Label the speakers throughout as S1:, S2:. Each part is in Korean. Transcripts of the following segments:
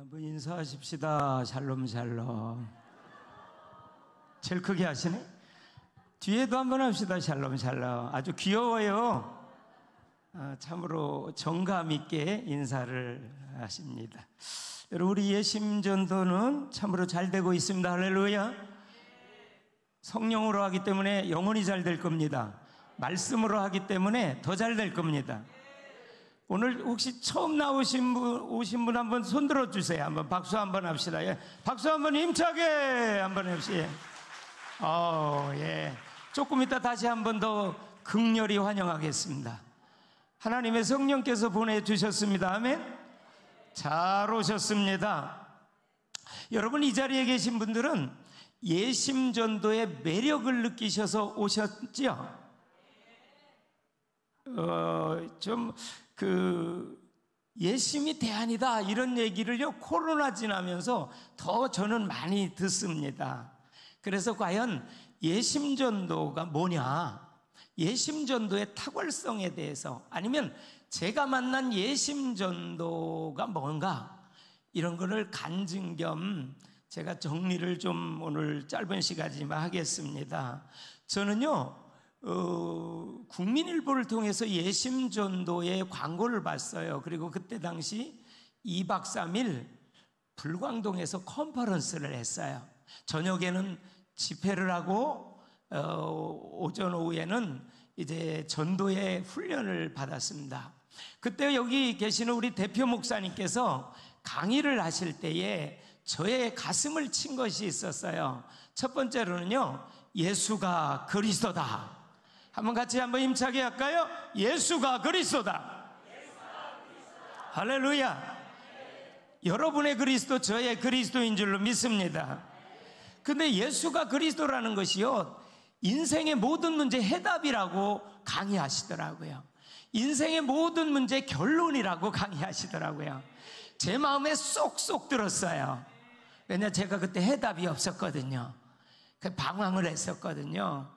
S1: 한번 인사하십시다. 샬롬 샬롬. 제일 크게 하시네. 뒤에도 한번 합시다. 샬롬 샬롬. 아주 귀여워요. 참으로 정감 있게 인사를 하십니다. 여러분, 우리 예심전도는 참으로 잘 되고 있습니다. 할렐루야. 성령으로 하기 때문에 영원히 잘 될 겁니다. 말씀으로 하기 때문에 더 잘 될 겁니다. 오늘 혹시 처음 오신 분 한번 손 들어주세요. 한번 박수 한번 합시다. 예. 박수 한번 힘차게 한번 합시다. 예. 조금 이따 다시 한번 더 극렬히 환영하겠습니다. 하나님의 성령께서 보내주셨습니다. 아멘. 잘 오셨습니다. 여러분, 이 자리에 계신 분들은 예심전도의 매력을 느끼셔서 오셨죠? 예심이 대안이다 이런 얘기를요, 코로나 지나면서 더 저는 많이 듣습니다. 그래서 과연 예심전도가 뭐냐, 예심전도의 탁월성에 대해서, 아니면 제가 만난 예심전도가 뭔가, 이런 거를 간증 겸 제가 정리를 좀 오늘 짧은 시간이지만 하겠습니다. 저는요, 국민일보를 통해서 예심전도의 광고를 봤어요. 그리고 그때 당시 2박 3일 불광동에서 컨퍼런스를 했어요. 저녁에는 집회를 하고 오전 오후에는 이제 전도의 훈련을 받았습니다. 그때 여기 계시는 우리 대표 목사님께서 강의를 하실 때에 저의 가슴을 친 것이 있었어요. 첫 번째로는요, 예수가 그리스도다. 한번 같이 한번 힘차게 할까요? 예수가 그리스도다. 할렐루야. 여러분의 그리스도, 저의 그리스도인 줄로 믿습니다. 근데 예수가 그리스도라는 것이요, 인생의 모든 문제 해답이라고 강의하시더라고요. 인생의 모든 문제 결론이라고 강의하시더라고요. 제 마음에 쏙쏙 들었어요. 왜냐, 제가 그때 해답이 없었거든요. 방황을 했었거든요.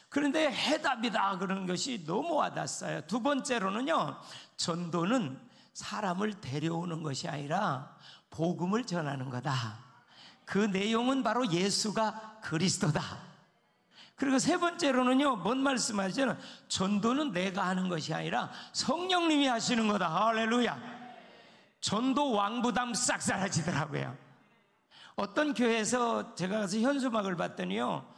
S1: 그런데 해답이다 그러는 것이 너무 와닿았어요. 두 번째로는요, 전도는 사람을 데려오는 것이 아니라 복음을 전하는 거다. 그 내용은 바로 예수가 그리스도다. 그리고 세 번째로는요, 뭔 말씀하시잖아요. 전도는 내가 하는 것이 아니라 성령님이 하시는 거다. 할렐루야. 전도 왕부담 싹 사라지더라고요. 어떤 교회에서 제가 가서 현수막을 봤더니요,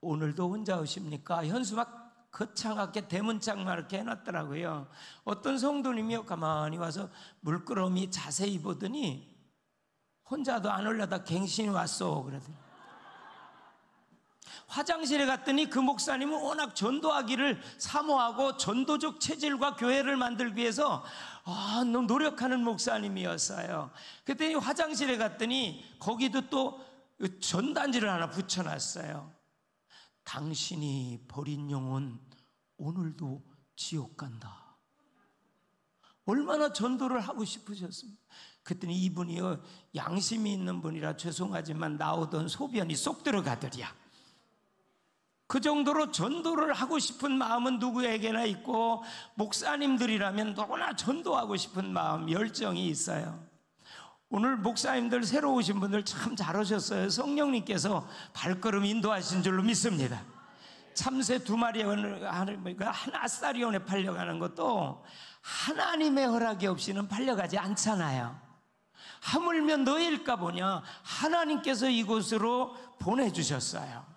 S1: 오늘도 혼자 오십니까? 현수막 거창하게 대문짝만 이렇게 해놨더라고요. 어떤 성도님이요, 가만히 와서 물끄러미 자세히 보더니 혼자도 안 올려다 갱신이 왔어 그러더니, 화장실에 갔더니 그 목사님은 워낙 전도하기를 사모하고 전도적 체질과 교회를 만들기 위해서 너무 노력하는 목사님이었어요. 그랬더니 화장실에 갔더니 거기도 또 전단지를 하나 붙여놨어요. 당신이 버린 영혼 오늘도 지옥 간다. 얼마나 전도를 하고 싶으셨습니까? 그랬더니 이분이요, 양심이 있는 분이라 죄송하지만 나오던 소변이 쏙 들어가더랴. 그 정도로 전도를 하고 싶은 마음은 누구에게나 있고, 목사님들이라면 누구나 전도하고 싶은 마음, 열정이 있어요. 오늘 목사님들 새로 오신 분들 참 잘 오셨어요. 성령님께서 발걸음 인도하신 줄로 믿습니다. 참새 2마리 한 아싸리온에 팔려가는 것도 하나님의 허락이 없이는 팔려가지 않잖아요. 하물며 너일까 보냐, 하나님께서 이곳으로 보내주셨어요.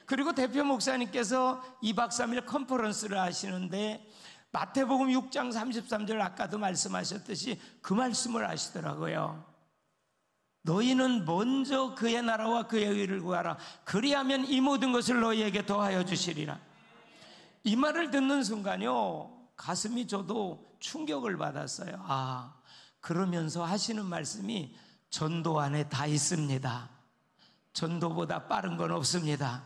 S1: 그리고 대표 목사님께서 2박 3일 컨퍼런스를 하시는데 마태복음 6장 33절, 아까도 말씀하셨듯이 그 말씀을 하시더라고요. 너희는 먼저 그의 나라와 그의 의를 구하라. 그리하면 이 모든 것을 너희에게 더하여 주시리라. 이 말을 듣는 순간요, 가슴이 저도 충격을 받았어요. 그러면서 하시는 말씀이 전도 안에 다 있습니다. 전도보다 빠른 건 없습니다.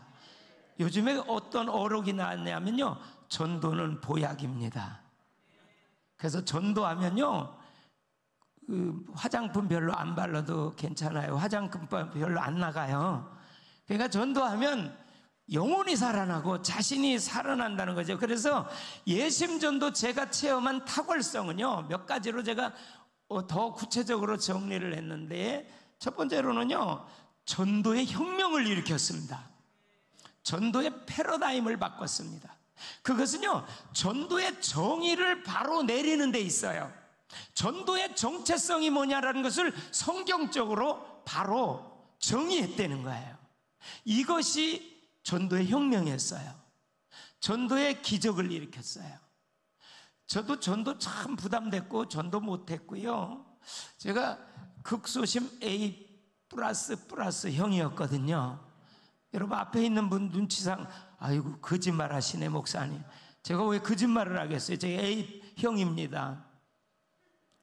S1: 요즘에 어떤 어록이 나왔냐면요, 전도는 보약입니다. 그래서 전도하면요, 화장품 별로 안 발라도 괜찮아요. 화장품 별로 안 나가요. 그러니까 전도하면 영혼이 살아나고 자신이 살아난다는 거죠. 그래서 예심전도 제가 체험한 탁월성은요, 몇 가지로 제가 더 구체적으로 정리를 했는데, 첫 번째로는요, 전도의 혁명을 일으켰습니다. 전도의 패러다임을 바꿨습니다. 그것은요, 전도의 정의를 바로 내리는 데 있어요. 전도의 정체성이 뭐냐라는 것을 성경적으로 바로 정의했다는 거예요. 이것이 전도의 혁명이었어요. 전도의 기적을 일으켰어요. 저도 전도 참 부담됐고 전도 못했고요. 제가 극소심 A++ 형이었거든요. 여러분, 앞에 있는 분 눈치상 아이고 거짓말 하시네 목사님. 제가 왜 거짓말을 하겠어요? 제가 A형입니다.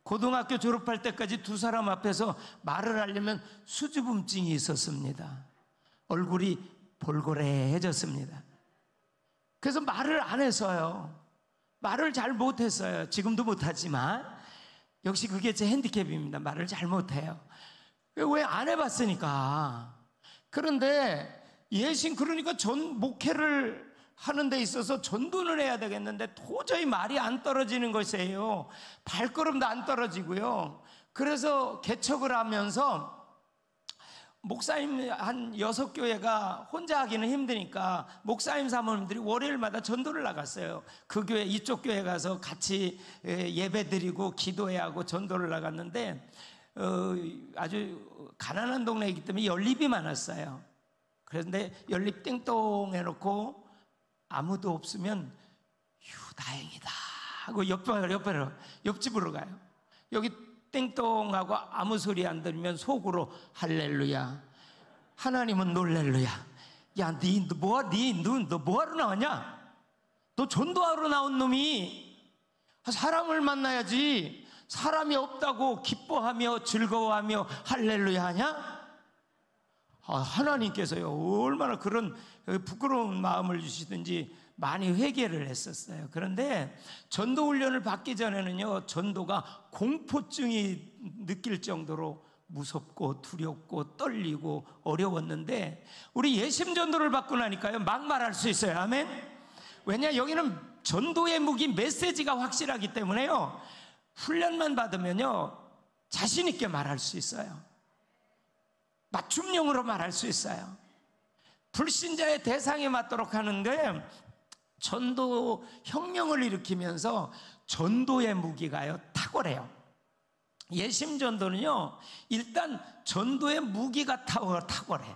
S1: 고등학교 졸업할 때까지 두 사람 앞에서 말을 하려면 수줍음증이 있었습니다. 얼굴이 볼고래해졌습니다. 그래서 말을 안 해서요. 말을 잘 못했어요. 지금도 못하지만 역시 그게 제 핸디캡입니다. 말을 잘 못해요. 왜 안 해봤으니까. 그런데 그러니까 목회를 하는 데 있어서 전도를 해야 되겠는데 도저히 말이 안 떨어지는 것이에요. 발걸음도 안 떨어지고요. 그래서 개척을 하면서 목사님 한 6교회가 혼자 하기는 힘드니까 목사님 사모님들이 월요일마다 전도를 나갔어요. 그 교회 이쪽 교회 가서 같이 예배 드리고 기도해야 하고 전도를 나갔는데 아주 가난한 동네이기 때문에 연립이 많았어요. 그런데 연립 땡똥 해놓고 아무도 없으면 다행이다 하고 옆집으로 가요. 여기 땡똥하고 아무 소리 안 들으면 속으로 할렐루야, 하나님은 놀렐루야. 야, 너 뭐하러 나왔냐? 너 전도하러 나온 놈이 사람을 만나야지 사람이 없다고 기뻐하며 즐거워하며 할렐루야 하냐? 하나님께서요 얼마나 그런 부끄러운 마음을 주시든지 많이 회개를 했었어요. 그런데 전도 훈련을 받기 전에는요, 전도가 공포증이 느낄 정도로 무섭고 두렵고 떨리고 어려웠는데, 우리 예심 전도를 받고 나니까요 막 말할 수 있어요. 아멘. 왜냐, 여기는 전도의 무기 메시지가 확실하기 때문에요, 훈련만 받으면요 자신 있게 말할 수 있어요. 맞춤형으로 말할 수 있어요. 불신자의 대상에 맞도록 하는데, 전도 혁명을 일으키면서 전도의 무기가요 탁월해요. 예심 전도는요 일단 전도의 무기가 탁월해.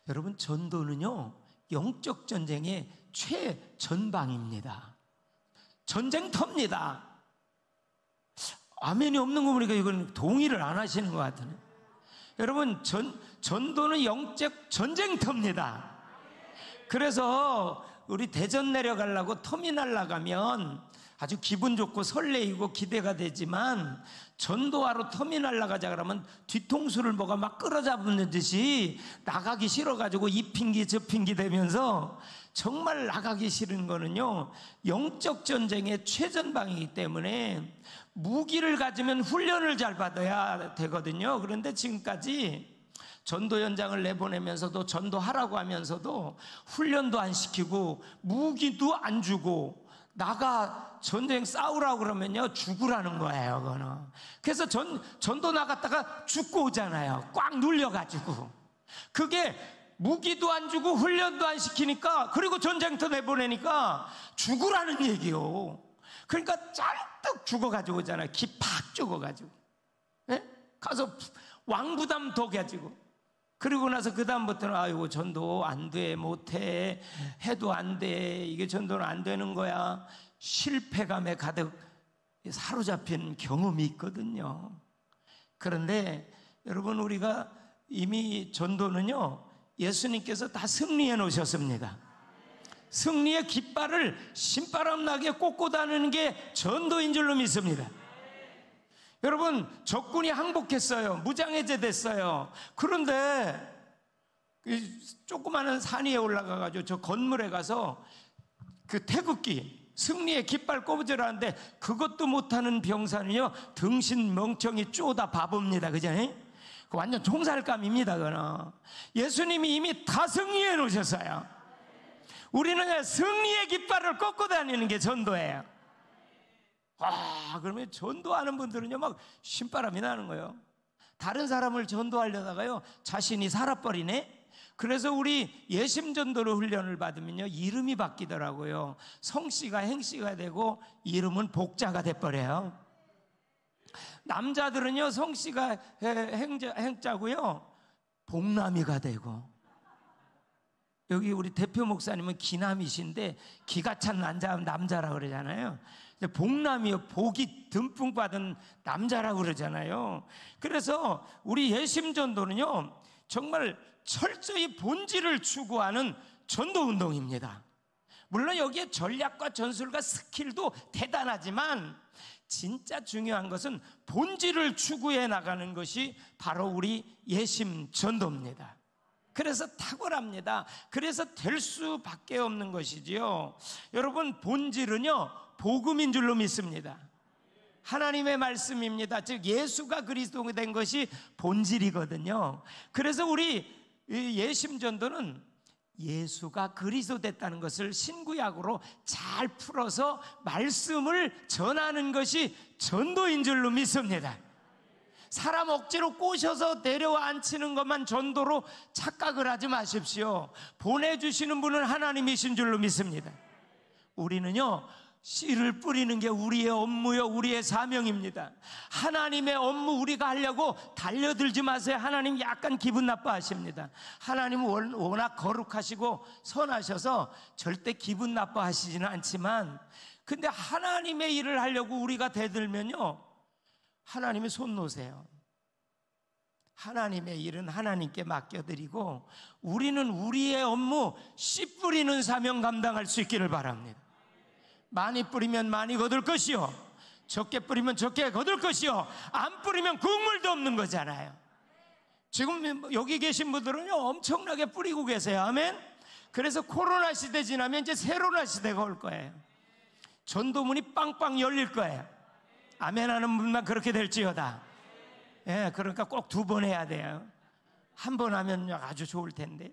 S1: 여러분, 전도는요 영적 전쟁의 최전방입니다. 전쟁터입니다. 아멘이 없는 거 보니까 이건 동의를 안 하시는 것 같으네. 여러분, 전도는 영적 전쟁터입니다. 그래서 우리 대전 내려가려고 터미널 나가면 아주 기분 좋고 설레이고 기대가 되지만, 전도하러 터미널 나가자 그러면 뒤통수를 뭐가 막 끌어잡는 듯이 나가기 싫어가지고 이 핑기 저 핑기 되면서, 정말 나가기 싫은 거는요 영적 전쟁의 최전방이기 때문에 무기를 가지면 훈련을 잘 받아야 되거든요. 그런데 지금까지 전도 현장을 내보내면서도, 전도하라고 하면서도 훈련도 안 시키고 무기도 안 주고, 나가 전쟁 싸우라고 그러면요 죽으라는 거예요. 그거는. 그래서 전도 나갔다가 죽고 오잖아요. 꽉 눌려가지고. 그게 무기도 안 주고 훈련도 안 시키니까, 그리고 전쟁터 내보내니까 죽으라는 얘기요. 그러니까 잔뜩 죽어가지고 오잖아요. 기 팍 죽어가지고. 예? 가서 왕부담 더 가지고. 그리고 나서 그 다음부터는 아이고 전도 안 돼, 못해, 해도 안 돼, 이게 전도는 안 되는 거야. 실패감에 가득 사로잡힌 경험이 있거든요. 그런데 여러분, 우리가 이미 전도는요 예수님께서 다 승리해 놓으셨습니다. 승리의 깃발을 신바람 나게 꽂고 다니는 게 전도인 줄로 믿습니다. 여러분, 적군이 항복했어요. 무장해제됐어요. 그런데 조그마한 산 위에 올라가가지고 저 건물에 가서 그 태극기, 승리의 깃발 꼽으라는데 그것도 못하는 병사는요 등신 멍청이 쪼다 바보입니다. 그죠? 그 완전 총살감입니다. 그거는. 예수님이 이미 다 승리해 놓으셨어요. 우리는 승리의 깃발을 꽂고 다니는 게 전도예요. 그러면 전도하는 분들은요, 막 신바람이 나는 거예요. 다른 사람을 전도하려다가요, 자신이 살아버리네? 그래서 우리 예심전도로 훈련을 받으면요, 이름이 바뀌더라고요. 성씨가 행씨가 되고 이름은 복자가 돼버려요. 남자들은요, 성씨가 행자고요, 복남이가 되고. 여기 우리 대표 목사님은 기남이신데 기가 찬 남자라고 그러잖아요. 복남이요, 복이 듬뿍 받은 남자라고 그러잖아요. 그래서 우리 예심전도는요, 정말 철저히 본질을 추구하는 전도운동입니다. 물론 여기에 전략과 전술과 스킬도 대단하지만 진짜 중요한 것은 본질을 추구해 나가는 것이 바로 우리 예심전도입니다. 그래서 탁월합니다. 그래서 될 수밖에 없는 것이지요. 여러분, 본질은요, 복음인 줄로 믿습니다. 하나님의 말씀입니다. 즉 예수가 그리스도가 된 것이 본질이거든요. 그래서 우리 예심전도는 예수가 그리스도 됐다는 것을 신구약으로 잘 풀어서 말씀을 전하는 것이 전도인 줄로 믿습니다. 사람 억지로 꼬셔서 데려와 앉히는 것만 전도로 착각을 하지 마십시오. 보내주시는 분은 하나님이신 줄로 믿습니다. 우리는요, 씨를 뿌리는 게 우리의 업무요, 우리의 사명입니다. 하나님의 업무 우리가 하려고 달려들지 마세요. 하나님 약간 기분 나빠하십니다. 하나님은 워낙 거룩하시고 선하셔서 절대 기분 나빠하시지는 않지만, 근데 하나님의 일을 하려고 우리가 대들면요, 하나님이 손 놓으세요. 하나님의 일은 하나님께 맡겨드리고 우리는 우리의 업무, 씨 뿌리는 사명 감당할 수 있기를 바랍니다. 많이 뿌리면 많이 거둘 것이요, 적게 뿌리면 적게 거둘 것이요, 안 뿌리면 국물도 없는 거잖아요. 지금 여기 계신 분들은요, 엄청나게 뿌리고 계세요. 아멘. 그래서 코로나 시대 지나면 이제 세로나 시대가 올 거예요. 전도문이 빵빵 열릴 거예요. 아멘 하는 분만 그렇게 될지어다. 예, 그러니까 꼭 2번 해야 돼요. 한 번 하면 아주 좋을 텐데.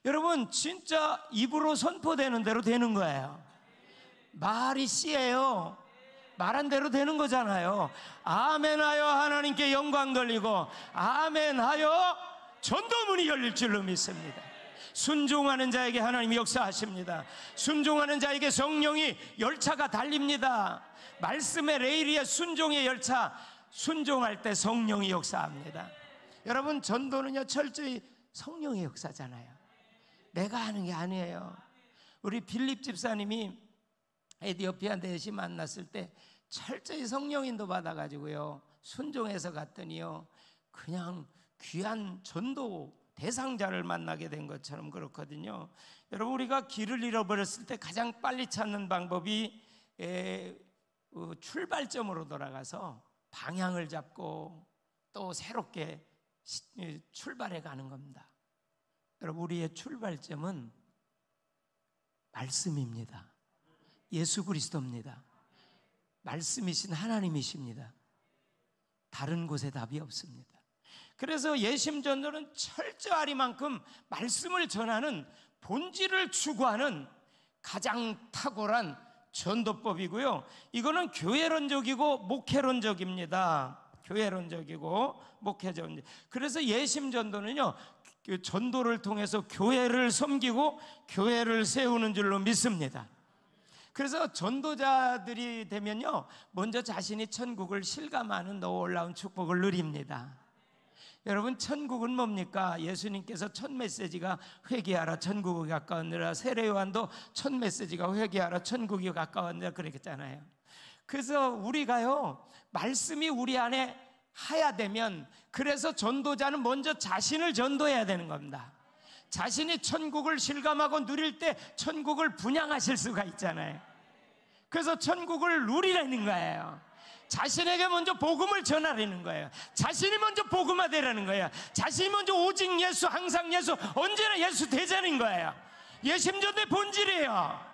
S1: 여러분, 진짜 입으로 선포되는 대로 되는 거예요. 말이 씨예요. 말한 대로 되는 거잖아요. 아멘하여 하나님께 영광 돌리고 아멘하여 전도문이 열릴 줄로 믿습니다. 순종하는 자에게 하나님이 역사하십니다. 순종하는 자에게 성령이 열차가 달립니다. 말씀의 레일이에 순종의 열차, 순종할 때 성령이 역사합니다. 여러분, 전도는요, 철저히 성령의 역사잖아요. 내가 하는 게 아니에요. 우리 빌립 집사님이 에디오피아 내시 만났을 때 철저히 성령 인도 받아가지고요, 순종해서 갔더니요, 그냥 귀한 전도 대상자를 만나게 된 것처럼 그렇거든요. 여러분, 우리가 길을 잃어버렸을 때 가장 빨리 찾는 방법이 출발점으로 돌아가서 방향을 잡고 또 새롭게 출발해 가는 겁니다. 여러분, 우리의 출발점은 말씀입니다. 예수 그리스도입니다. 말씀이신 하나님이십니다. 다른 곳에 답이 없습니다. 그래서 예심전도는 철저하리만큼 말씀을 전하는 본질을 추구하는 가장 탁월한 전도법이고요. 이거는 교회론적이고 목회론적입니다. 교회론적이고 목회론적. 그래서 예심전도는요, 전도를 통해서 교회를 섬기고 교회를 세우는 줄로 믿습니다. 그래서 전도자들이 되면요, 먼저 자신이 천국을 실감하는 놀라운 축복을 누립니다. 여러분, 천국은 뭡니까? 예수님께서 첫 메시지가 회개하라, 천국이 가까웠느라. 세례요한도 첫 메시지가 회개하라, 천국이 가까웠느라 그랬잖아요. 그래서 우리가요, 말씀이 우리 안에 하야 되면, 그래서 전도자는 먼저 자신을 전도해야 되는 겁니다. 자신이 천국을 실감하고 누릴 때 천국을 분양하실 수가 있잖아요. 그래서 천국을 누리라는 거예요. 자신에게 먼저 복음을 전하라는 거예요. 자신이 먼저 복음화되라는 거예요. 자신이 먼저 오직 예수, 항상 예수, 언제나 예수 되자는 거예요. 예심전도의 본질이에요.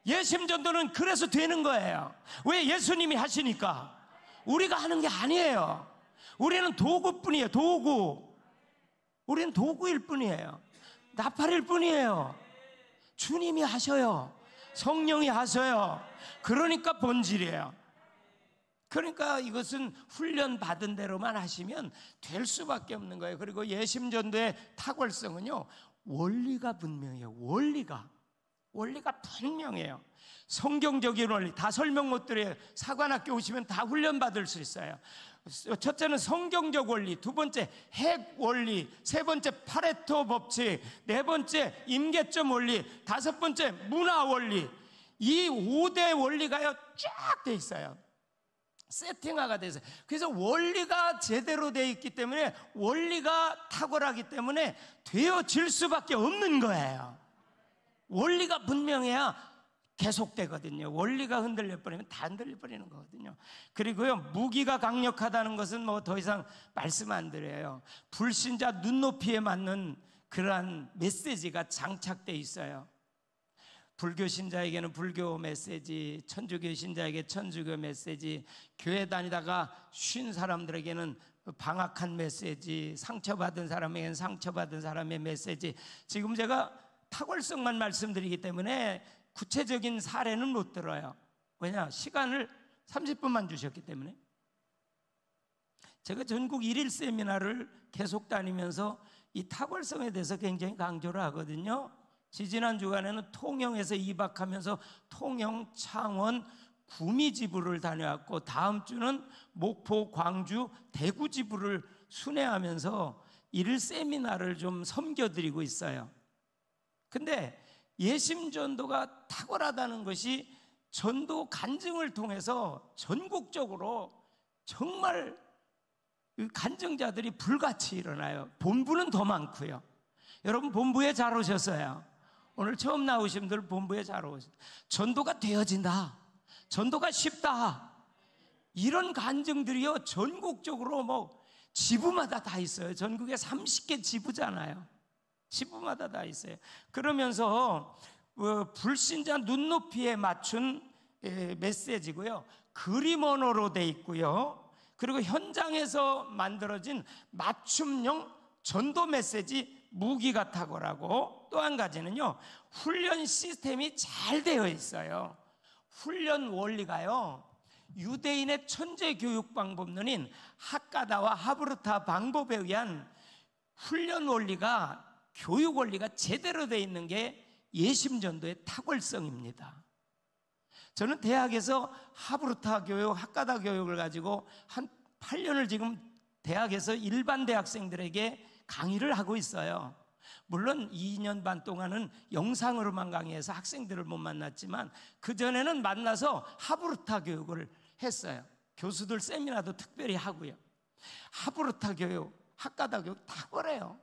S1: 예심전도는 그래서 되는 거예요. 왜? 예수님이 하시니까. 우리가 하는 게 아니에요. 우리는 도구뿐이에요. 도구. 우리는 도구일 뿐이에요. 나팔일 뿐이에요. 주님이 하셔요. 성령이 하셔요. 그러니까 본질이에요. 그러니까 이것은 훈련 받은 대로만 하시면 될 수밖에 없는 거예요. 그리고 예심전도의 탁월성은요, 원리가 분명해요. 원리가 분명해요. 성경적인 원리 다 설명 못 드려요. 사관학교 오시면 다 훈련 받을 수 있어요. 첫째는 성경적 원리, 두 번째 핵 원리, 세 번째 파레토 법칙, 네 번째 임계점 원리, 다섯 번째 문화 원리. 이 5대 원리가요 쫙 돼 있어요. 세팅화가 돼서. 그래서 원리가 제대로 되어 있기 때문에, 원리가 탁월하기 때문에 되어질 수밖에 없는 거예요. 원리가 분명해야 계속되거든요. 원리가 흔들려 버리면 다 흔들려 버리는 거거든요. 그리고요, 무기가 강력하다는 것은 뭐 더 이상 말씀 안 드려요. 불신자 눈높이에 맞는 그러한 메시지가 장착되어 있어요. 불교 신자에게는 불교 메시지, 천주교 신자에게 천주교 메시지, 교회 다니다가 쉰 사람들에게는 방학한 메시지, 상처받은 사람에게는 상처받은 사람의 메시지. 지금 제가 탁월성만 말씀드리기 때문에 구체적인 사례는 못 들어요. 왜냐? 시간을 30분만 주셨기 때문에. 제가 전국 1일 세미나를 계속 다니면서 이 탁월성에 대해서 굉장히 강조를 하거든요. 지지난 주간에는 통영에서 2박하면서 통영, 창원, 구미 지부를 다녀왔고, 다음 주는 목포, 광주, 대구 지부를 순회하면서 1일 세미나를 좀 섬겨드리고 있어요. 근데 예심전도가 탁월하다는 것이 전도 간증을 통해서 전국적으로 정말 간증자들이 불같이 일어나요. 본부는 더 많고요. 여러분 본부에 잘 오셨어요. 오늘 처음 나오신 분들 본부에 잘 오셨어요. 전도가 되어진다, 전도가 쉽다, 이런 간증들이요 전국적으로 뭐 지부마다 다 있어요. 전국에 30개 지부잖아요. 지부마다 다 있어요. 그러면서 불신자 눈높이에 맞춘 메시지고요, 그림 언어로 돼 있고요, 그리고 현장에서 만들어진 맞춤형 전도 메시지, 무기가 탁월하고, 또 한 가지는요, 훈련 시스템이 잘 되어 있어요. 훈련 원리가요, 유대인의 천재 교육 방법론인 하카다와 하브르타 방법에 의한 훈련 원리가, 교육 원리가 제대로 되어 있는 게 예심전도의 탁월성입니다. 저는 대학에서 하브르타 교육, 하카다 교육을 가지고 한 8년을 지금 대학에서 일반 대학생들에게 강의를 하고 있어요. 물론 2년 반 동안은 영상으로만 강의해서 학생들을 못 만났지만, 그전에는 만나서 하브르타 교육을 했어요. 교수들 세미나도 특별히 하고요. 하브르타 교육, 하카다 교육 탁월해요.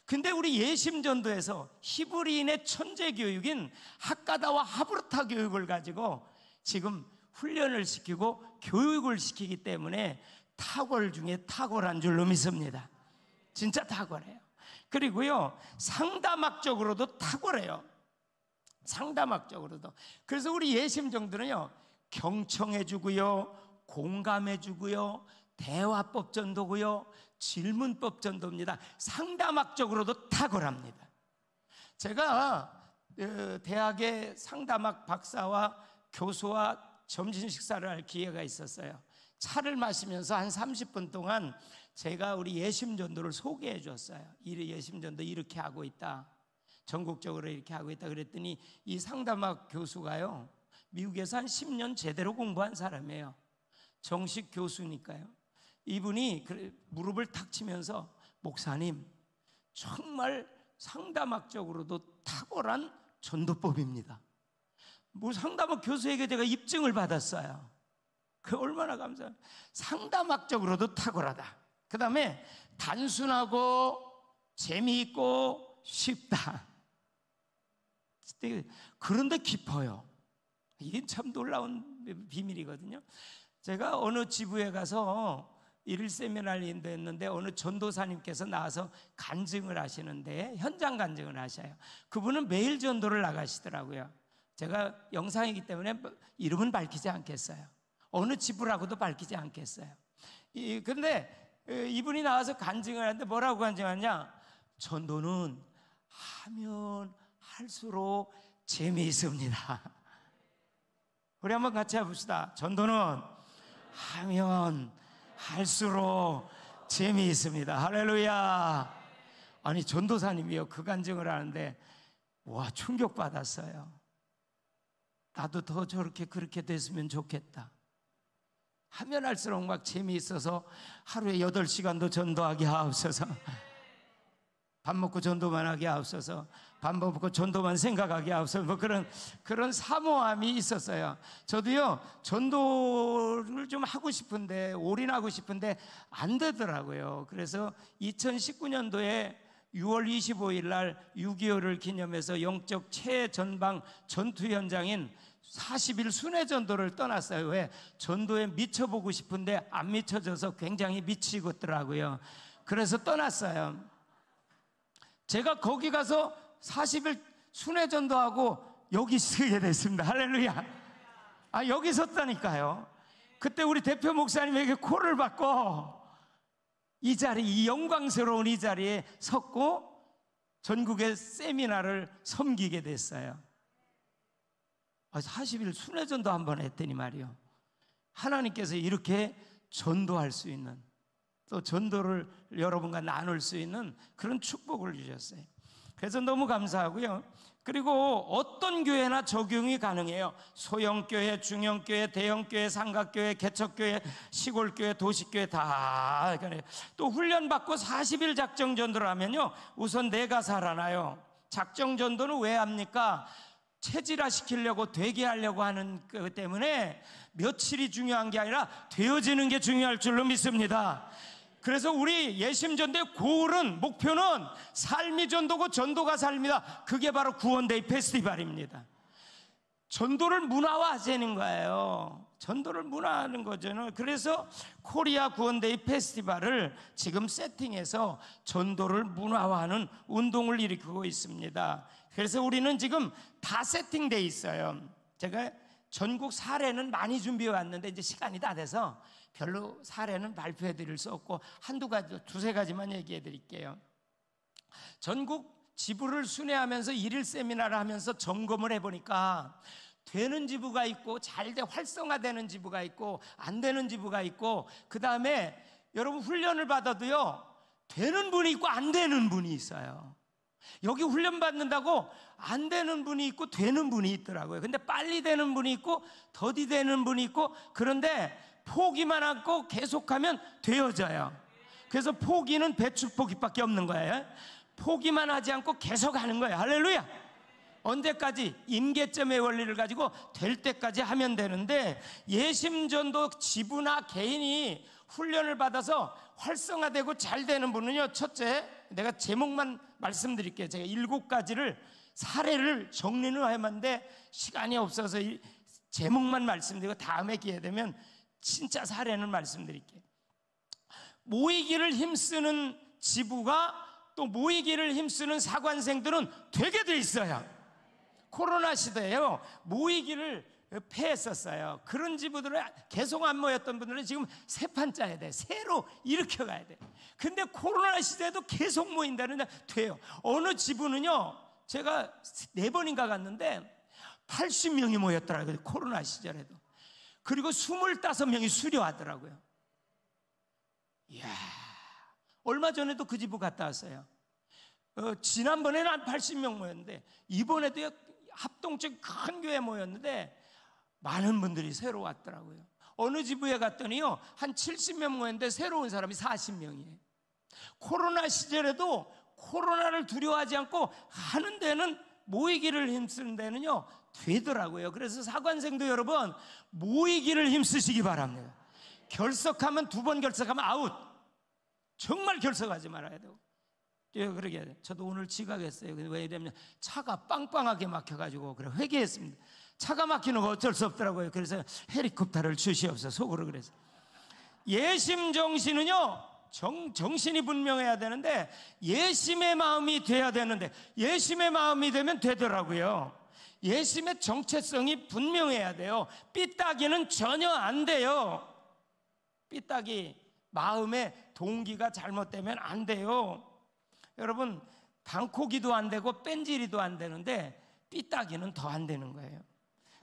S1: 근데 우리 예심전도에서 히브리인의 천재 교육인 하카다와 하브르타 교육을 가지고 지금 훈련을 시키고 교육을 시키기 때문에 탁월 중에 탁월한 줄로 믿습니다. 진짜 탁월해요. 그리고요, 상담학적으로도 탁월해요. 상담학적으로도. 그래서 우리 예심전도는요, 경청해주고요, 공감해주고요, 대화법 전도고요, 질문법 전도입니다. 상담학적으로도 탁월합니다. 제가 대학의 상담학 박사와 교수와 점심 식사를 할 기회가 있었어요. 차를 마시면서 한 30분 동안 제가 우리 예심전도를 소개해 줬어요. 예심전도 이렇게 하고 있다, 전국적으로 이렇게 하고 있다 그랬더니, 이 상담학 교수가요, 미국에서 한 10년 제대로 공부한 사람이에요. 정식 교수니까요. 이분이 무릎을 탁 치면서, 목사님, 정말 상담학적으로도 탁월한 전도법입니다. 뭐 상담학 교수에게 제가 입증을 받았어요. 그 얼마나 감사해요. 상담학적으로도 탁월하다. 그 다음에 단순하고 재미있고 쉽다. 그런데 깊어요. 이게 참 놀라운 비밀이거든요. 제가 어느 지부에 가서 일일 세미나를 인도했는데, 어느 전도사님께서 나와서 간증을 하시는데, 현장 간증을 하셔요. 그분은 매일 전도를 나가시더라고요. 제가 영상이기 때문에 이름은 밝히지 않겠어요. 어느 지부라고도 밝히지 않겠어요. 그런데 이분이 나와서 간증을 하는데 뭐라고 간증하냐? 전도는 하면 할수록 재미있습니다. 우리 한번 같이 해봅시다. 전도는 하면 할수록 재미있습니다. 할렐루야. 아니, 전도사님이요, 그 간증을 하는데 와, 충격받았어요. 나도 더 저렇게 그렇게 됐으면 좋겠다. 하면 할수록 막 재미있어서 하루에 8시간도 전도하게 하옵소서. 밥 먹고 전도만 하게 하옵소서. 밥 먹고 전도만 생각하게 하옵소서. 뭐 그런 사모함이 있었어요. 저도요, 전도를 좀 하고 싶은데, 올인하고 싶은데 안 되더라고요. 그래서 2019년도에 6월 25일 날 6.25를 기념해서 영적 최전방 전투 현장인 40일 순회 전도를 떠났어요. 왜? 전도에 미쳐보고 싶은데 안 미쳐져서 굉장히 미치고 있더라고요. 그래서 떠났어요. 제가 거기 가서 40일 순회 전도하고 여기 서게 됐습니다. 할렐루야. 아, 여기 섰다니까요. 그때 우리 대표 목사님에게 콜을 받고 이 자리, 이 영광스러운 이 자리에 섰고 전국의 세미나를 섬기게 됐어요. 40일 순회 전도 한번 했더니 말이요, 하나님께서 이렇게 전도할 수 있는, 또 전도를 여러분과 나눌 수 있는 그런 축복을 주셨어요. 그래서 너무 감사하고요. 그리고 어떤 교회나 적용이 가능해요. 소형교회, 중형교회, 대형교회, 삼각교회, 개척교회, 시골교회, 도시교회 다. 또 훈련받고 40일 작정전도를 하면요, 우선 내가 살아나요. 작정전도는 왜 합니까? 체질화시키려고, 되게 하려고 하는 것 때문에 며칠이 중요한 게 아니라 되어지는 게 중요할 줄로 믿습니다. 그래서 우리 예심전도의 고울은, 목표는 삶이 전도고 전도가 삶이다. 그게 바로 구원데이 페스티벌입니다. 전도를 문화화하자는 거예요. 전도를 문화하는 거죠. 그래서 코리아 구원데이 페스티벌을 지금 세팅해서 전도를 문화화하는 운동을 일으키고 있습니다. 그래서 우리는 지금 다 세팅되어 있어요. 제가 전국 사례는 많이 준비해 왔는데 이제 시간이 다 돼서 별로 사례는 발표해 드릴 수 없고 한두 가지, 두세 가지만 얘기해 드릴게요. 전국 지부를 순회하면서 일일 세미나를 하면서 점검을 해보니까 되는 지부가 있고 잘 활성화되는 지부가 있고 안 되는 지부가 있고, 그 다음에 여러분 훈련을 받아도요, 되는 분이 있고 안 되는 분이 있어요. 여기 훈련 받는다고 안 되는 분이 있고 되는 분이 있더라고요. 근데 빨리 되는 분이 있고 더디 되는 분이 있고, 그런데 포기만 하고 계속하면 되어져요. 그래서 포기는 배추 포기밖에 없는 거예요. 포기만 하지 않고 계속 하는 거예요. 할렐루야. 언제까지? 임계점의 원리를 가지고 될 때까지 하면 되는데, 예심전도 지부나 개인이 훈련을 받아서 활성화되고 잘 되는 분은요, 첫째, 내가 제목만 말씀드릴게요. 제가 7가지를 사례를 정리는 해봤는데 시간이 없어서 제목만 말씀드리고 다음에 기회 되면 진짜 사례는 말씀드릴게요. 모이기를 힘쓰는 지부가, 또 모이기를 힘쓰는 사관생들은 되게 돼 있어요. 코로나 시대에요, 모이기를 폐했었어요. 그런 지부들은 계속 안 모였던 분들은 지금 새 판 짜야 돼. 새로 일으켜 가야 돼. 근데 코로나 시대에도 계속 모인다는데 돼요. 어느 지부는요, 제가 4번인가 갔는데 80명이 모였더라고요. 코로나 시절에도. 그리고 25명이 수료하더라고요. 이야, 얼마 전에도 그 지부 갔다 왔어요. 지난번에는 한 80명 모였는데 이번에도 합동적 큰 교회 모였는데 많은 분들이 새로 왔더라고요. 어느 지부에 갔더니요, 한 70명 모였는데 새로운 사람이 40명이에요. 코로나 시절에도 코로나를 두려워하지 않고 하는 데는, 모이기를 힘쓰는 데는요 되더라고요. 그래서 사관생도 여러분, 모이기를 힘쓰시기 바랍니다. 결석하면 2번 결석하면 아웃. 정말 결석하지 말아야 되고. 그러게 저도 오늘 지각했어요. 왜 이러냐면 차가 빵빵하게 막혀가지고 그래 회개했습니다. 차가 막히는 거 어쩔 수 없더라고요. 그래서 헬리콥터를 주시옵소서 속으로 그래서. 예심 정신은요, 정신이 분명해야 되는데 예심의 마음이 돼야 되는데, 예심의 마음이 되면 되더라고요. 예심의 정체성이 분명해야 돼요. 삐딱이는 전혀 안 돼요. 삐딱이, 마음의 동기가 잘못되면 안 돼요. 여러분, 방코기도 안 되고 뺀질이도 안 되는데 삐딱이는 더 안 되는 거예요.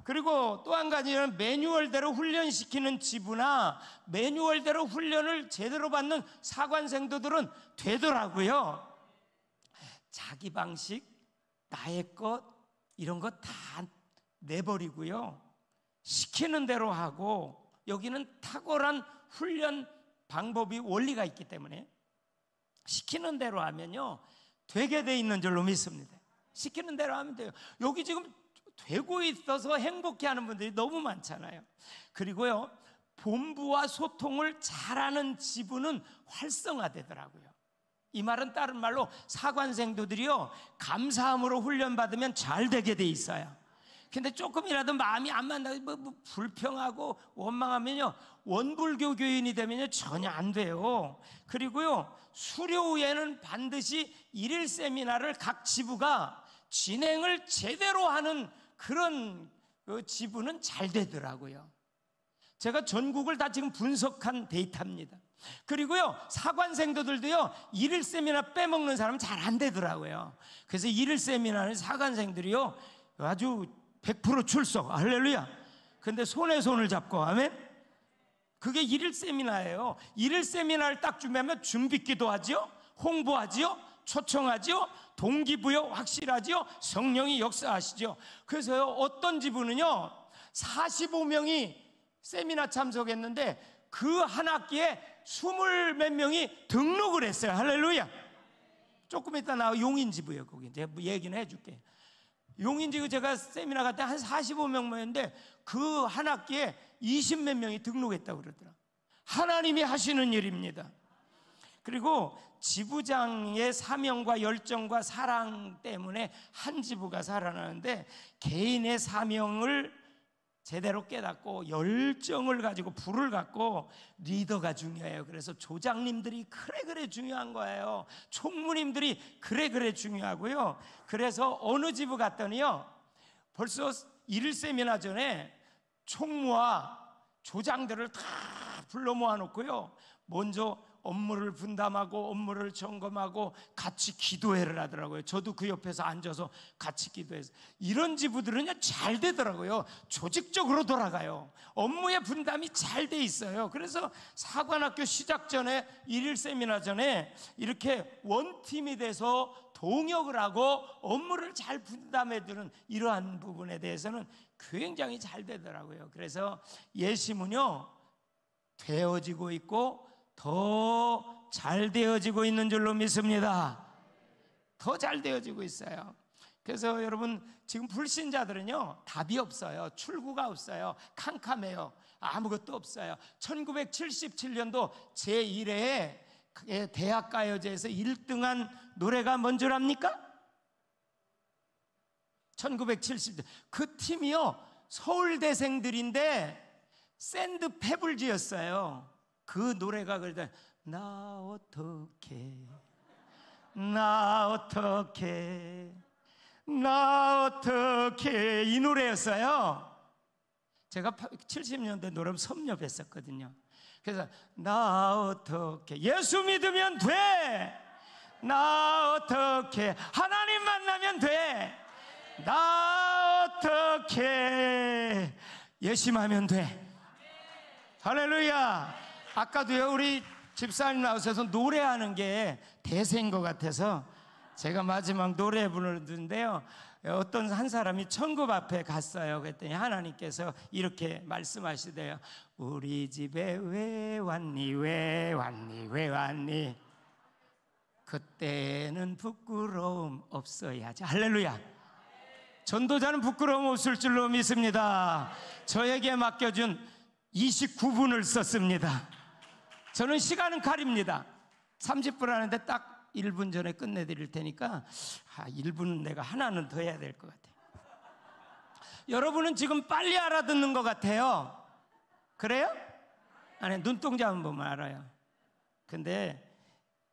S1: 그리고 또 한 가지는 매뉴얼대로 훈련시키는 지부나 매뉴얼대로 훈련을 제대로 받는 사관생도들은 되더라고요. 자기 방식, 나의 것 이런 거 다 내버리고요, 시키는 대로 하고, 여기는 탁월한 훈련 방법이 원리가 있기 때문에 시키는 대로 하면요 되게 돼 있는 줄로 믿습니다. 시키는 대로 하면 돼요. 여기 지금 되고 있어서 행복해하는 분들이 너무 많잖아요. 그리고요, 본부와 소통을 잘하는 지부는 활성화되더라고요. 이 말은 다른 말로 사관생도들이요 감사함으로 훈련받으면 잘 되게 돼 있어요. 근데 조금이라도 마음이 안 맞는다고 불평하고 원망하면요, 원불교 교인이 되면요 전혀 안 돼요. 그리고요, 수료 후에는 반드시 일일 세미나를 각 지부가 진행을 제대로 하는 그런 지부는 잘 되더라고요. 제가 전국을 다 지금 분석한 데이터입니다. 그리고요, 사관생도들도요 일일 세미나 빼먹는 사람은 잘 안 되더라고요. 그래서 일일 세미나는 사관생들이요 아주 100% 출석, 할렐루야. 근데 손에 손을 잡고, 아멘. 그게 일일 세미나예요. 일일 세미나를 딱 준비하면 준비기도 하죠, 홍보하죠, 초청하죠, 동기부여 확실하죠, 성령이 역사하시죠. 그래서요, 어떤 지부는요 45명이 세미나 참석했는데 그 한 학기에 20 몇 명이 등록을 했어요. 할렐루야. 조금 이따 나 용인지부요. 거기 제가 얘기는 해줄게. 용인지부 제가 세미나 갈 때 한 45명 모였는데 그 한 학기에 20 몇 명이 등록했다고 그러더라. 하나님이 하시는 일입니다. 그리고 지부장의 사명과 열정과 사랑 때문에 한 지부가 살아나는데, 개인의 사명을 제대로 깨닫고 열정을 가지고 불을 갖고 리더가 중요해요. 그래서 조장님들이 그래 중요한 거예요. 총무님들이 그래 중요하고요. 그래서 어느 지부 갔더니요 벌써 일일 세미나 전에 총무와 조장들을 다 불러 모아놓고요, 먼저 업무를 분담하고 업무를 점검하고 같이 기도회를 하더라고요. 저도 그 옆에서 앉아서 같이 기도해서. 이런 지부들은요 잘 되더라고요. 조직적으로 돌아가요. 업무의 분담이 잘 돼 있어요. 그래서 사관학교 시작 전에, 일일 세미나 전에 이렇게 원팀이 돼서 동역을 하고 업무를 잘 분담해 주는 이러한 부분에 대해서는 굉장히 잘 되더라고요. 그래서 예심은요 되어지고 있고 더 잘 되어지고 있는 줄로 믿습니다. 더 잘 되어지고 있어요. 그래서 여러분, 지금 불신자들은요 답이 없어요. 출구가 없어요. 캄캄해요. 아무것도 없어요. 1977년도 제1회 대학가요제에서 1등한 노래가 뭔 줄 압니까? 1970년 그 팀이요 서울대생들인데 샌드 페블즈였어요. 그 노래가 그러다 나 어떡해 이 노래였어요. 제가 70년대 노래 섭렵했었거든요. 그래서 나 어떡해, 예수 믿으면 돼, 나 어떡해, 하나님 만나면 돼, 나 어떡해, 예심하면 돼. 할렐루야. 아까도요 우리 집사님 나오셔서 노래하는 게 대세인 것 같아서 제가 마지막 노래 부르는데요, 어떤 한 사람이 천국 앞에 갔어요. 그랬더니 하나님께서 이렇게 말씀하시대요. 우리 집에 왜 왔니 왜 왔니 그때는 부끄러움 없어야지. 할렐루야. 전도자는 부끄러움 없을 줄로 믿습니다. 저에게 맡겨준 29분을 썼습니다. 저는 시간은 칼입니다. 30분 하는데 딱 1분 전에 끝내드릴 테니까 1분은 내가 하나는 더 해야 될 것 같아요. 여러분은 지금 빨리 알아듣는 것 같아요. 그래요? 아니, 눈동자 한 번만 알아요. 근데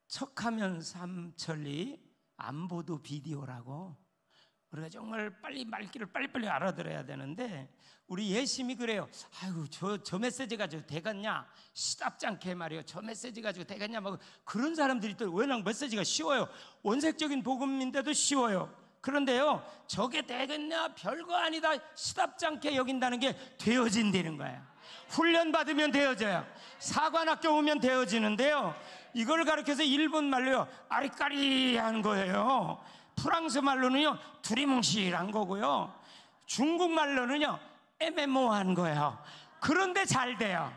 S1: 척하면 삼천리 안보도 비디오라고, 우리가 정말 빨리 말귀를 빨리빨리 알아들어야 되는데 우리 예심이 그래요. 아이고 저 메시지 가지고 되겠냐, 시답지 않게 말이에요. 저 메시지 가지고 되겠냐, 막 그런 사람들이 또 워낙 메시지가 쉬워요. 원색적인 복음인데도 쉬워요. 그런데요, 저게 되겠냐, 별거 아니다, 시답지 않게 여긴다는 게 되어진다는 거예요. 훈련받으면 되어져요. 사관학교 오면 되어지는데요, 이걸 가르쳐서 일본 말로요, 아리까리한 거예요. 프랑스 말로는요, 두리뭉실한 거고요, 중국 말로는요, 애매모호한 거예요. 그런데 잘 돼요.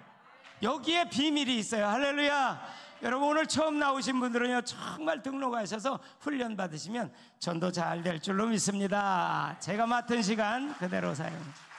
S1: 여기에 비밀이 있어요. 할렐루야. 여러분, 오늘 처음 나오신 분들은요, 정말 등록하셔서 훈련 받으시면 전도 잘 될 줄로 믿습니다. 제가 맡은 시간 그대로 사용합니다.